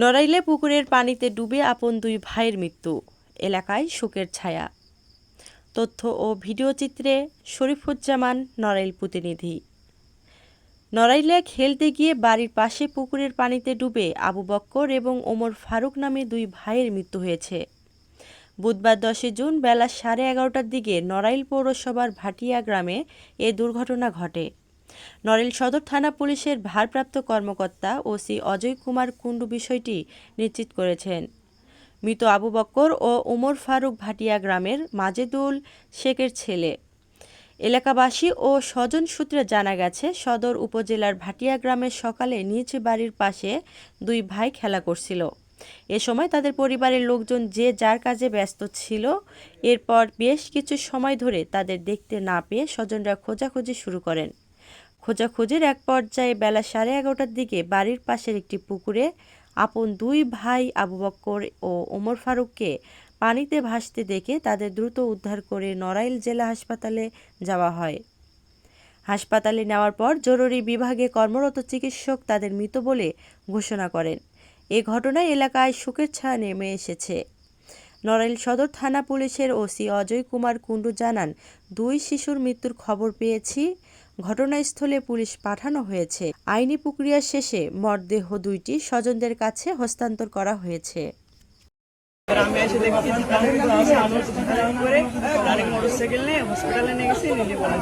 নড়াইলে পুকুরের পানিতে ডুবে আপন দুই ভাইয়ের মৃত্যু, এলাকায় শোকের ছায়া। তথ্য ও ভিডিওচিত্রে শরীফুজ্জামান, নড়াইল প্রতিনিধি। নড়াইলে খেলতে গিয়ে বাড়ির পাশে পুকুরের পানিতে ডুবে আবু বক্কর এবং ওমর ফারুক নামে দুই ভাইয়ের মৃত্যু হয়েছে। বুধবার 10 জুন বেলা 11:30টার দিকে নড়াইল পৌরসভার ভাটিয়া গ্রামে এ দুর্ঘটনা ঘটে। নড়াইল সদর থানা পুলিশের ভারপ্রাপ্ত কর্মকর্তা ওসি অজয় কুমার কুণ্ডু বিষয়টি নিশ্চিত করেছেন। মৃত আবু বক্কর ও ওমর ফারুক ভাটিয়া গ্রামের মাজেদুল শেখের ছেলে। এলাকাবাসী ও স্বজন সূত্রে জানা গেছে, সদর উপজেলার ভাটিয়া গ্রামে সকালে নিজ বাড়ির পাশে দুই ভাই খেলা করছিল। এ সময় তাদের পরিবারের লোকজন যে যার কাজে ব্যস্ত ছিল। এরপর বেশ কিছু সময় ধরে তাদের দেখতে না পেয়ে স্বজনরা খোঁজাখুঁজি শুরু করেন। খোঁজাখুঁজির এক পর্যায়ে বেলা 11:30টার দিকে বাড়ির পাশের একটি পুকুরে আপন দুই ভাই আবু বক্কর ও ওমর ফারুককে পানিতে ভাসতে দেখে তাদের দ্রুত উদ্ধার করে নড়াইল জেলা হাসপাতালে যাওয়া হয়। হাসপাতালে নেওয়ার পর জরুরি বিভাগে কর্মরত চিকিৎসক তাদের মৃত বলে ঘোষণা করেন। এ ঘটনায় এলাকায় শোকের ছায়া নেমে এসেছে। নড়াইল সদর থানা পুলিশের ওসি অজয় কুমার কুণ্ডু জানান, দুই শিশুর মৃত্যুর খবর পেয়েছি, ঘটনাস্থলে পুলিশ পাঠানো হয়েছে। আইনি প্রক্রিয়া শেষে মরদেহ দুইটি স্বজনদের কাছে হস্তান্তর করা হয়েছে। আমি এসে দেখছি মানুষ করে ডাইরেক্ট মোটরসাইকেল নিয়ে হসপিটালে নিয়ে গেছি, নিলে বলে